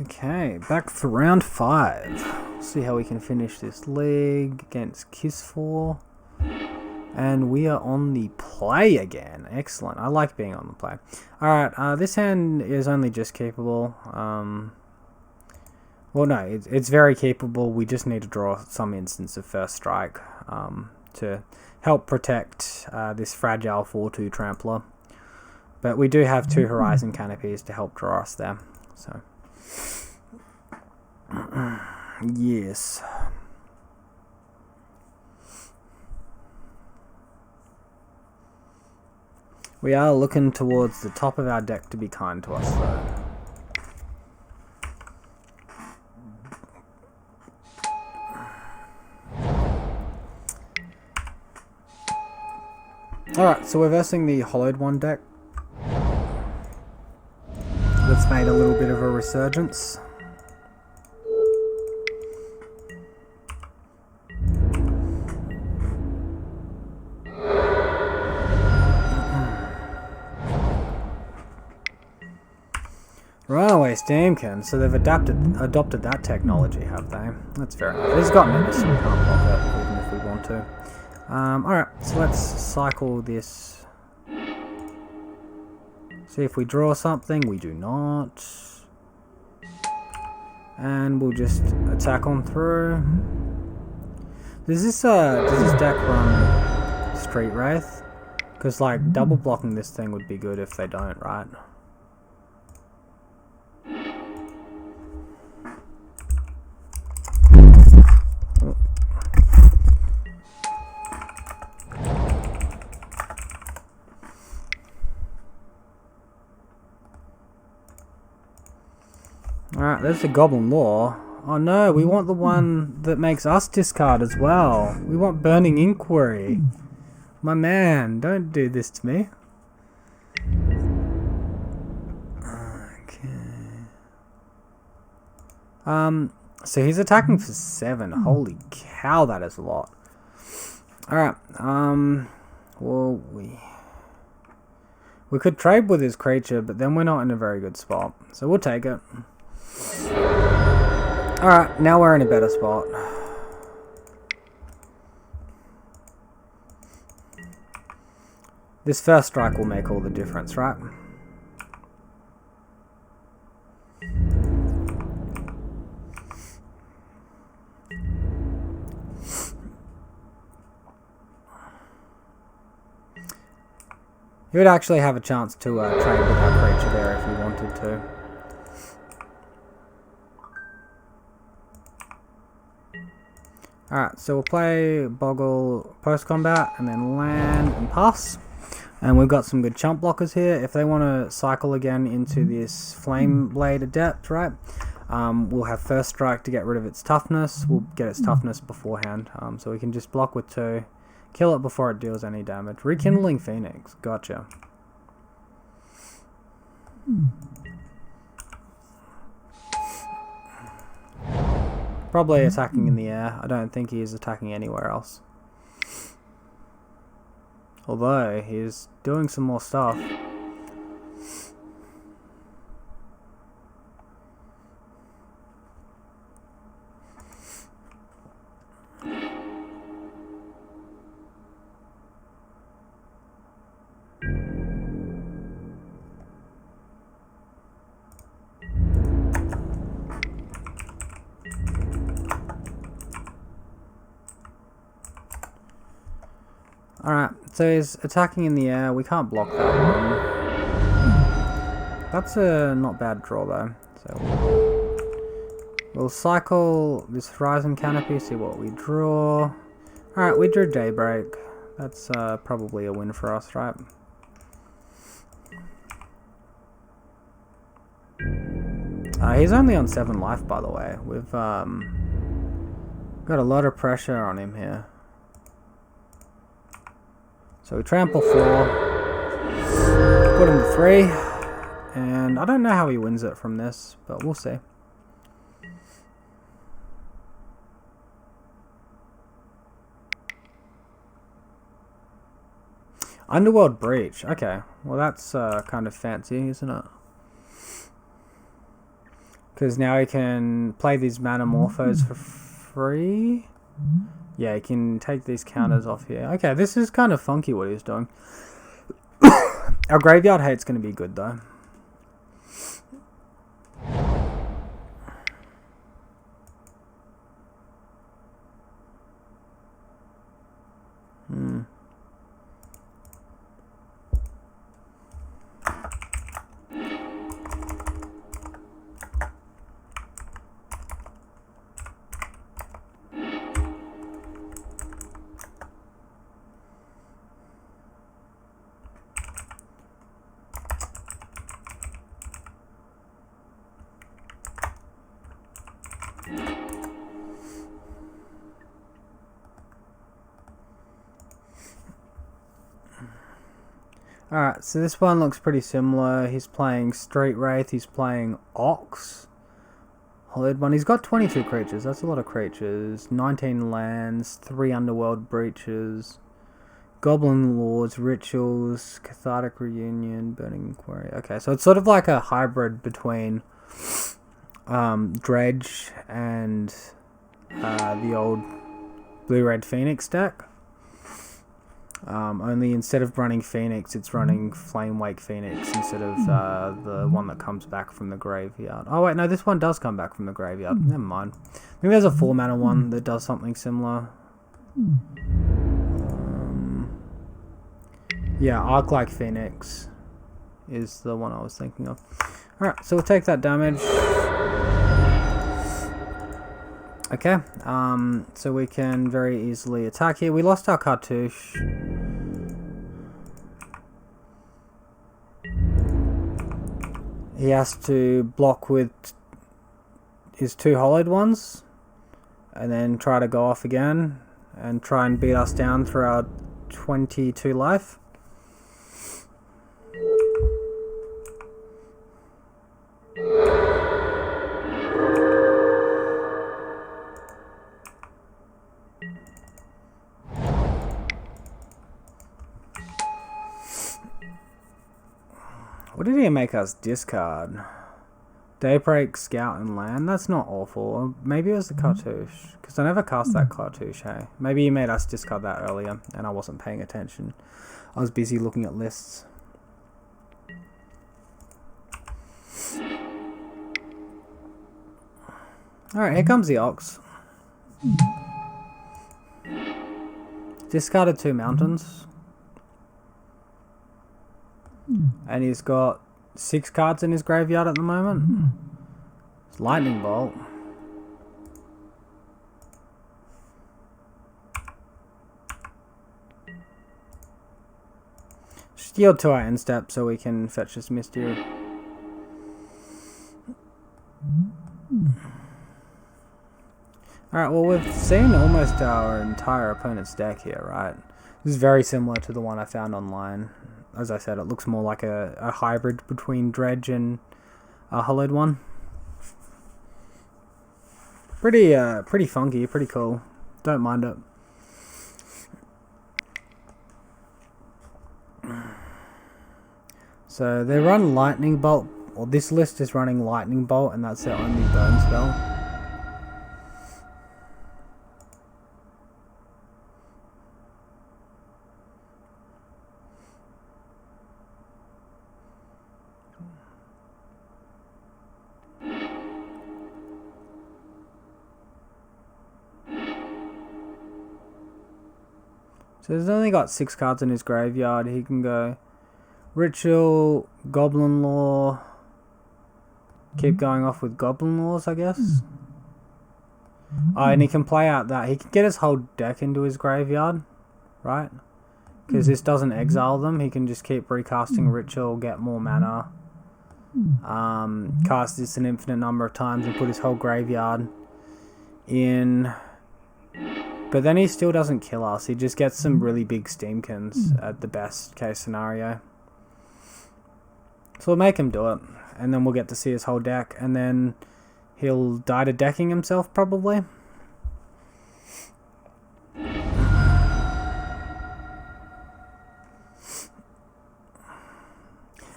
Okay, back for round 5. See how we can finish this league against Kiss 4. And we are on the play again. Excellent. I like being on the play. Alright, this hand is only just keepable. Well, no, it's very keepable. We just need to draw some instance of first strike to help protect this fragile 4-2 trampler. But we do have 2 horizon canopies to help draw us there. So, yes. We are looking towards the top of our deck to be kind to us, though. Alright, so we're versing the Hollowed One deck. That's made a little bit of a resurgence. Runaway Steamkin, so they've adopted that technology, have they? That's fair enough. It's got menace, so we can't block it, even if we want to. Alright, so let's cycle this. See if we draw something. We do not. And we'll just attack on through. Does this deck run Street Wraith? Because, like, double blocking this thing would be good if they don't, right? Alright, there's the Goblin Law. Oh no, we want the one that makes us discard as well. We want Burning Inquiry. My man, don't do this to me. Okay. So he's attacking for 7. Holy cow, that is a lot. Alright, well, we could trade with his creature, but then we're not in a very good spot. So we'll take it. Alright, now we're in a better spot. This first strike will make all the difference, right? He would actually have a chance to trade with that creature there if he wanted to. Alright, so we'll play Boggle post-combat and then land and pass. And we've got some good chump blockers here. If they want to cycle again into this Flame Blade Adept, right? We'll have first strike to get rid of its toughness. We'll get its toughness beforehand. So we can just block with 2. Kill it before it deals any damage. Rekindling Phoenix. Gotcha. Probably attacking in the air. I don't think he is attacking anywhere else. Although, he's doing some more stuff. Alright, so he's attacking in the air. We can't block that one. That's a not bad draw though. So we'll cycle this Horizon Canopy, see what we draw. Alright, we drew Daybreak. That's probably a win for us, right? He's only on 7 life, by the way. We've got a lot of pressure on him here. So we trample 4, put him to 3, and I don't know how he wins it from this, but we'll see. Underworld Breach. Okay. Well, that's kind of fancy, isn't it? Because now he can play these Manamorphos for free. Yeah, he can take these counters off here. Okay, this is kind of funky what he's doing. Our graveyard hate's going to be good though. Alright, so this one looks pretty similar. He's playing Street Wraith, he's playing Ox. Hollowed one. He's got 22 creatures, that's a lot of creatures. 19 lands, 3 Underworld Breaches, Goblin Lords, Rituals, Cathartic Reunion, Burning Inquiry. Okay, so it's sort of like a hybrid between Dredge and the old Blue-Red Phoenix deck. Only instead of running Phoenix, it's running Flame Wake Phoenix instead of the one that comes back from the graveyard. Oh wait, no, this one does come back from the graveyard. Never mind. Maybe there's a 4-mana one that does something similar. Yeah, Arc Like Phoenix is the one I was thinking of. Alright, so we'll take that damage. Okay, so we can very easily attack here. We lost our Cartouche. He has to block with his 2 hollowed ones, and then try to go off again, and try and beat us down through our 22 life. What did he make us discard? Daybreak, Scout, and Land? That's not awful. Maybe it was the Cartouche. Because I never cast that Cartouche, hey? Maybe he made us discard that earlier, and I wasn't paying attention. I was busy looking at lists. Alright, here comes the Ox. Discarded 2 mountains. And he's got 6 cards in his graveyard at the moment. It's Lightning Bolt. Just yield to our end step so we can fetch this Mystery. Alright, well we've seen almost our entire opponent's deck here, right? This is very similar to the one I found online. As I said, it looks more like a hybrid between Dredge and a hollowed one. Pretty funky, pretty cool. Don't mind it. So they run Lightning Bolt, or this list is running Lightning Bolt, and that's their only burn spell. So he's only got 6 cards in his graveyard. He can go Ritual, Goblin Lore, keep going off with Goblin Lores, I guess. Oh, and he can play out that. He can get his whole deck into his graveyard, right? Because this doesn't exile them. He can just keep recasting Ritual, get more mana, cast this an infinite number of times and put his whole graveyard in. But then he still doesn't kill us. He just gets some really big Steamkins at the best case scenario. So we'll make him do it. And then we'll get to see his whole deck. And then he'll die to decking himself, probably.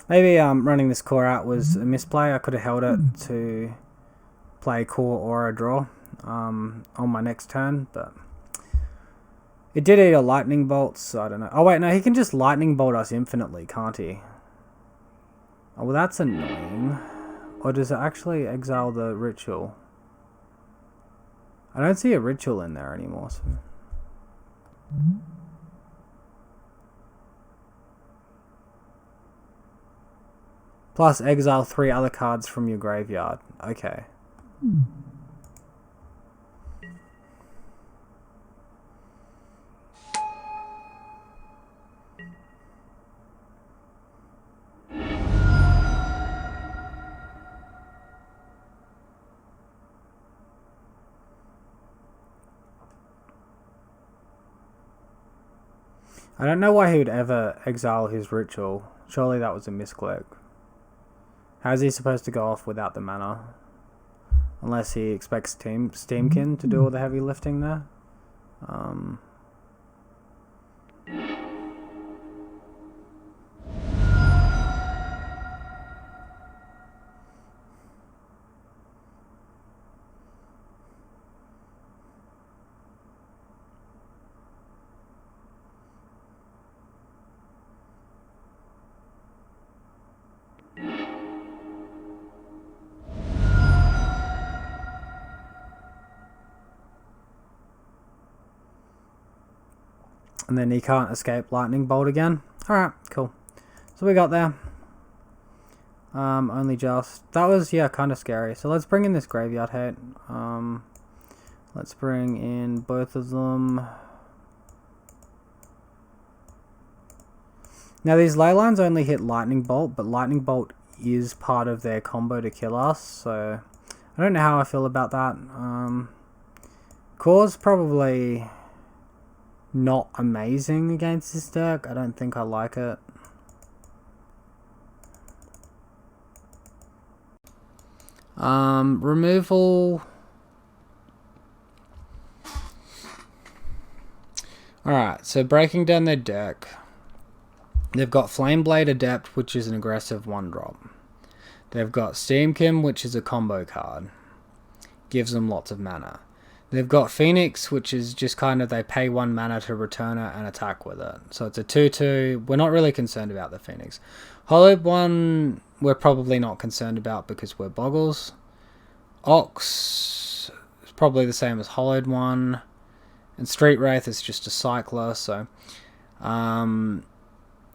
Maybe running this core out was a misplay. I could have held it to play core or a draw on my next turn, but it did eat a lightning bolt, so I don't know. Oh wait, no, he can just lightning bolt us infinitely, can't he? Oh, well, that's annoying. Or does it actually exile the ritual? I don't see a ritual in there anymore. So. Plus exile 3 other cards from your graveyard. Okay. I don't know why he would ever exile his ritual. Surely that was a misclick. How is he supposed to go off without the mana? Unless he expects Steamkin to do all the heavy lifting there. And then he can't escape lightning bolt again. Alright, cool. So we got there. Only just. That was, yeah, kind of scary. So let's bring in this graveyard hate. Let's bring in both of them. Now these ley lines only hit lightning bolt, but lightning bolt is part of their combo to kill us. So I don't know how I feel about that. Core's probably not amazing against this deck. I don't think I like it. Removal. Alright, so breaking down their deck. They've got Flameblade Adept, which is an aggressive 1-drop. They've got Steamkin, which is a combo card. Gives them lots of mana. They've got Phoenix, which is just kind of they pay 1 mana to return it and attack with it. So it's a 2/2. We're not really concerned about the Phoenix. Hollowed one, we're probably not concerned about because we're Bogles. Ox is probably the same as Hollowed one. And Street Wraith is just a cycler, so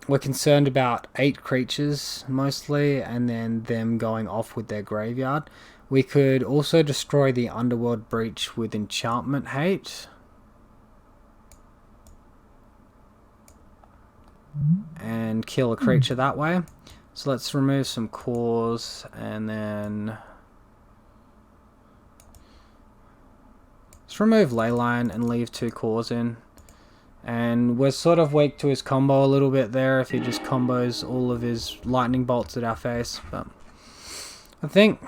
we're concerned about 8 creatures mostly, and then them going off with their graveyard. We could also destroy the Underworld Breach with Enchantment Hate. And kill a creature that way. So let's remove some cores and then let's remove Leyline and leave 2 cores in. And we're sort of weak to his combo a little bit there if he just combos all of his lightning bolts at our face. But I think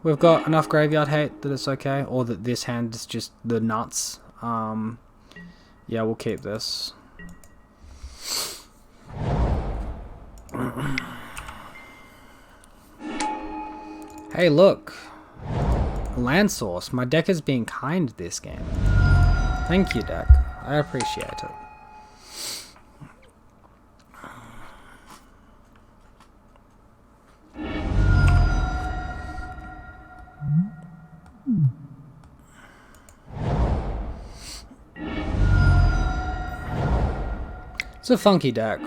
we've got enough graveyard hate that it's okay, or that this hand is just the nuts. Yeah, we'll keep this. Hey, look. Land source. My deck is being kind this game. Thank you, deck. I appreciate it. It's a funky deck.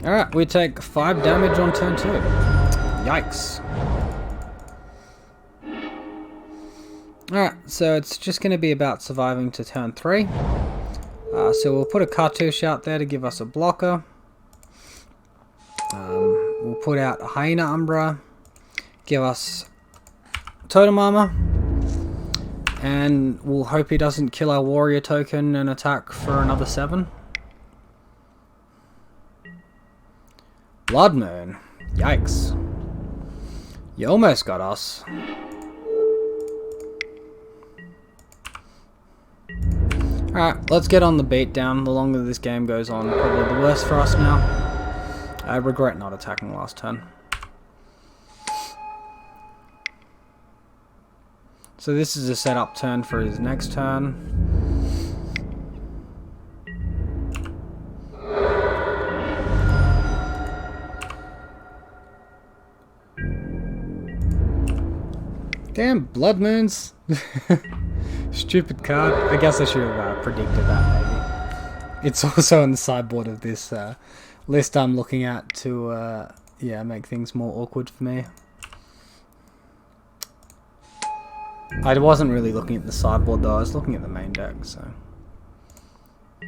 Alright, we take 5 damage on turn 2. Yikes. Alright, so it's just going to be about surviving to turn 3. So we'll put a Cartouche out there to give us a blocker. We'll put out a Hyena Umbra. Give us Totem Armor. And we'll hope he doesn't kill our Warrior token and attack for another 7. Blood Moon. Yikes. You almost got us. Alright, let's get on the beat down. The longer this game goes on, probably the worse for us now. I regret not attacking last turn. So this is a setup turn for his next turn. Damn, Blood Moons. Stupid card. I guess I should have predicted that, maybe. It's also on the sideboard of this list I'm looking at to, yeah, make things more awkward for me. I wasn't really looking at the sideboard though, I was looking at the main deck, so... I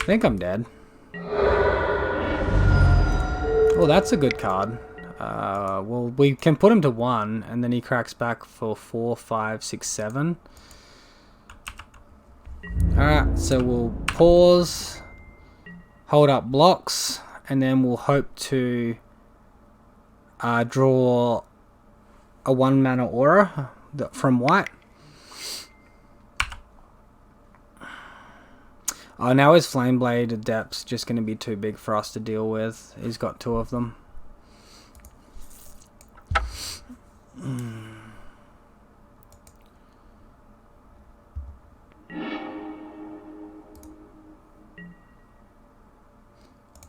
think I'm dead. Oh, that's a good card. Well, we can put him to 1, and then he cracks back for 4, 5, 6, 7. Alright, so we'll pause, hold up blocks, and then we'll hope to draw a 1-mana aura from white. Oh, now his Flameblade Adept's just going to be too big for us to deal with. He's got 2 of them.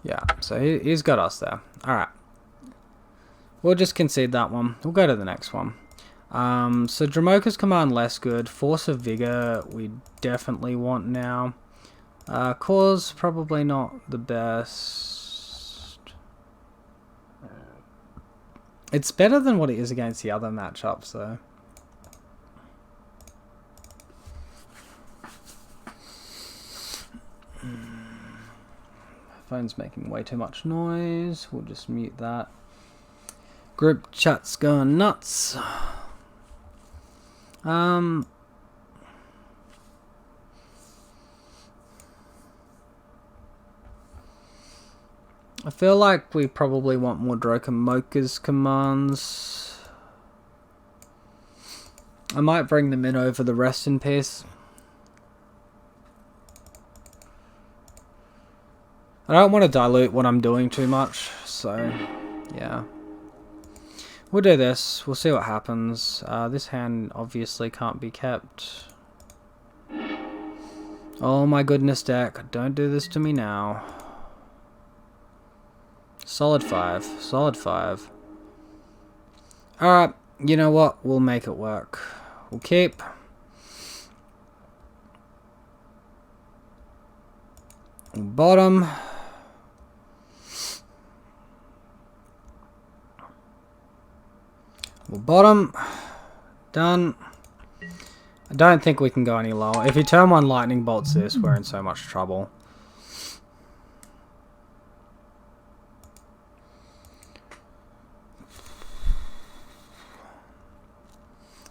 Yeah, so he's got us there. Alright. We'll just concede that one. We'll go to the next one. So Dramoka's command less good. Force of Vigor we definitely want now. Cause probably not the best. It's better than what it is against the other matchups though. Phone's making way too much noise. We'll just mute that. Group chat's going nuts. I feel like we probably want more Drokamoka's commands. I might bring them in over the Rest in Peace. I don't want to dilute what I'm doing too much, so yeah. We'll do this, we'll see what happens. This hand obviously can't be kept. Oh my goodness, deck, don't do this to me now. Solid 5, solid 5. Alright, you know what, we'll make it work. We'll keep. Bottom. We'll bottom. Done. I don't think we can go any lower. If he turn 1 lightning bolts this, we're in so much trouble.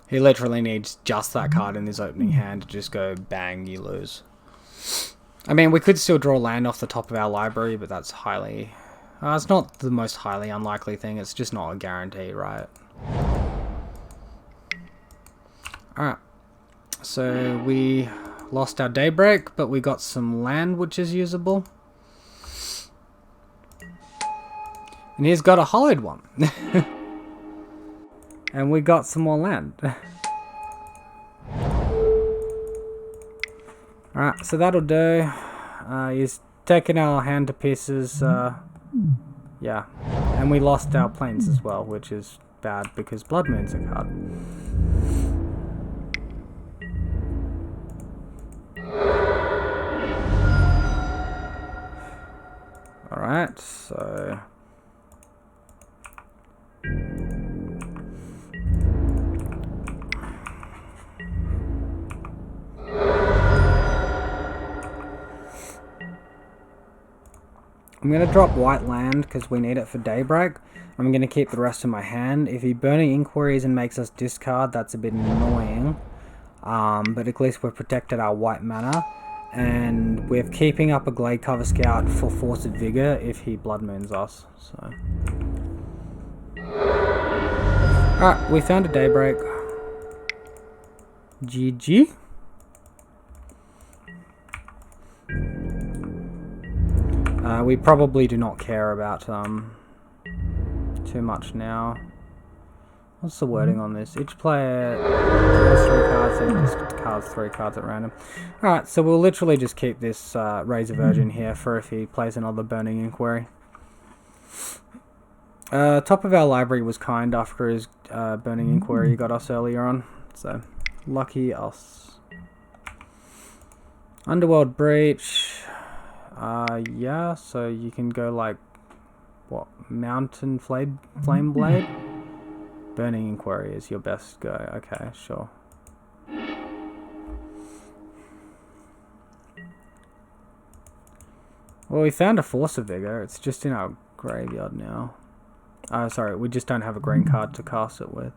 He literally needs just that card in his opening hand to just go bang, you lose. I mean, we could still draw land off the top of our library, but that's highly... it's not the most highly unlikely thing, it's just not a guarantee, right? Alright. So we lost our Daybreak, but we got some land which is usable. And he's got a hollowed one. And we got some more land. Alright, so that'll do. He's taken our hand to pieces. Yeah. And we lost our planes as well, which is bad because Blood Moon's a card. Alright, so... I'm going to drop white land because we need it for Daybreak. I'm going to keep the rest in my hand. If he Burning Inquiries and makes us discard, that's a bit annoying. But at least we've protected our white mana. And we're keeping up a Glade Cover Scout for Force of Vigor if he Blood Moons us. So. Alright, we found a Daybreak. GG. We probably do not care about too much now. What's the wording on this? Each player has 3 cards and discards 3 cards at random. Alright, so we'll literally just keep this Razor Virgin here for if he plays another Burning Inquiry. Top of our library was kind after his Burning Inquiry he got us earlier on. So, lucky us. Underworld Breach. Yeah, so you can go like, what, Mountain Flame Blade? Burning Inquiry is your best go. Okay, sure. Well, we found a Force of Vigor. It's just in our graveyard now. Sorry, we just don't have a green card to cast it with it.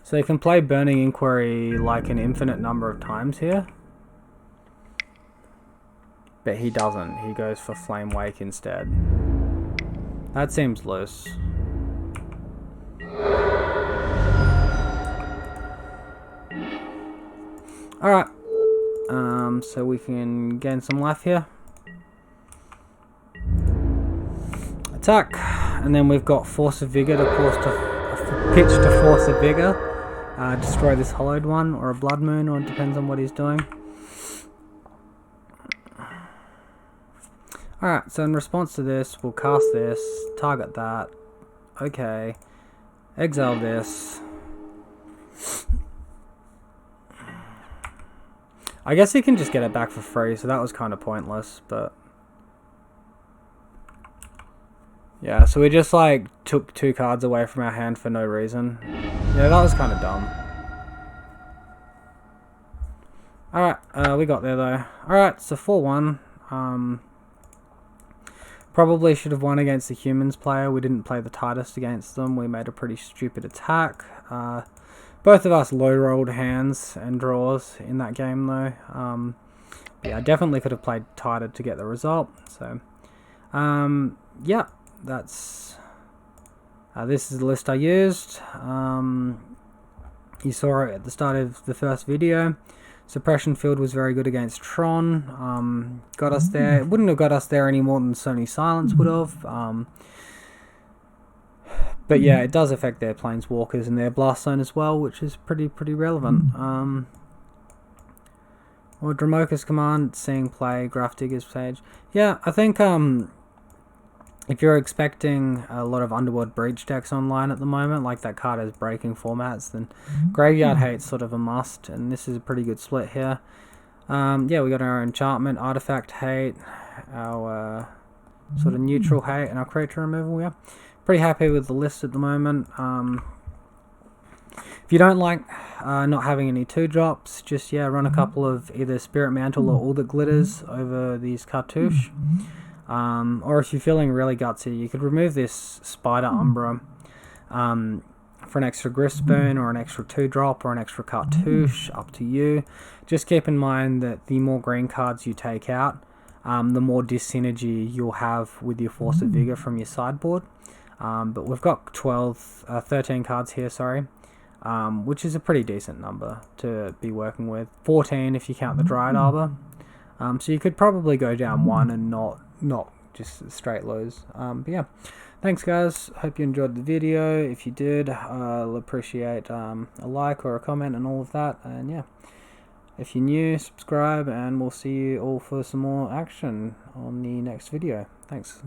So you can play Burning Inquiry like an infinite number of times here. But he doesn't. He goes for Flame Wake instead. That seems loose. Alright. So we can gain some life here. Attack. And then we've got Force of Vigor to pitch to Force of Vigor. Destroy this hollowed one, or a Blood Moon, or it depends on what he's doing. Alright, so in response to this, we'll cast this, target that. Okay. Exile this. I guess he can just get it back for free, so that was kind of pointless, but... yeah, so we just like took 2 cards away from our hand for no reason. Yeah, that was kind of dumb. Alright, we got there though. Alright, so 4-1. Probably should have won against the humans player. We didn't play the tightest against them. We made a pretty stupid attack. Both of us low-rolled hands and draws in that game though. Yeah, I definitely could have played tighter to get the result. So, yeah, that's... this is the list I used. You saw it at the start of the first video. Suppression Field was very good against Tron. Got us there. It wouldn't have got us there any more than Sony Silence would have. But yeah, it does affect their Planeswalkers and their Blast Zone as well, which is pretty relevant. Or Dramoka's Command, Seeing Play, Graph Digger's Sage. Yeah, I think if you're expecting a lot of Underworld Breach decks online at the moment, like that card has breaking formats, then Graveyard Hate's sort of a must, and this is a pretty good split here. Yeah, we got our Enchantment, Artifact Hate, our sort of neutral hate, and our creature removal, yeah. Pretty happy with the list at the moment. If you don't like not having any 2-drops, just, yeah, run a couple of either Spirit Mantle or All That Glitters over these Cartouche. Or if you're feeling really gutsy, you could remove this Spider Umbra for an extra Griftspoon or an extra 2-drop or an extra Cartouche, up to you. Just keep in mind that the more green cards you take out, the more dyssynergy you'll have with your Force of Vigor from your sideboard. But we've got 13 cards here, sorry, which is a pretty decent number to be working with. 14 if you count the Dryad Arbor. So you could probably go down 1 and not just straight lose. But yeah, thanks guys, hope you enjoyed the video. If you did, I'll appreciate a like or a comment and all of that. And yeah, if you're new, subscribe, and we'll see you all for some more action on the next video. Thanks.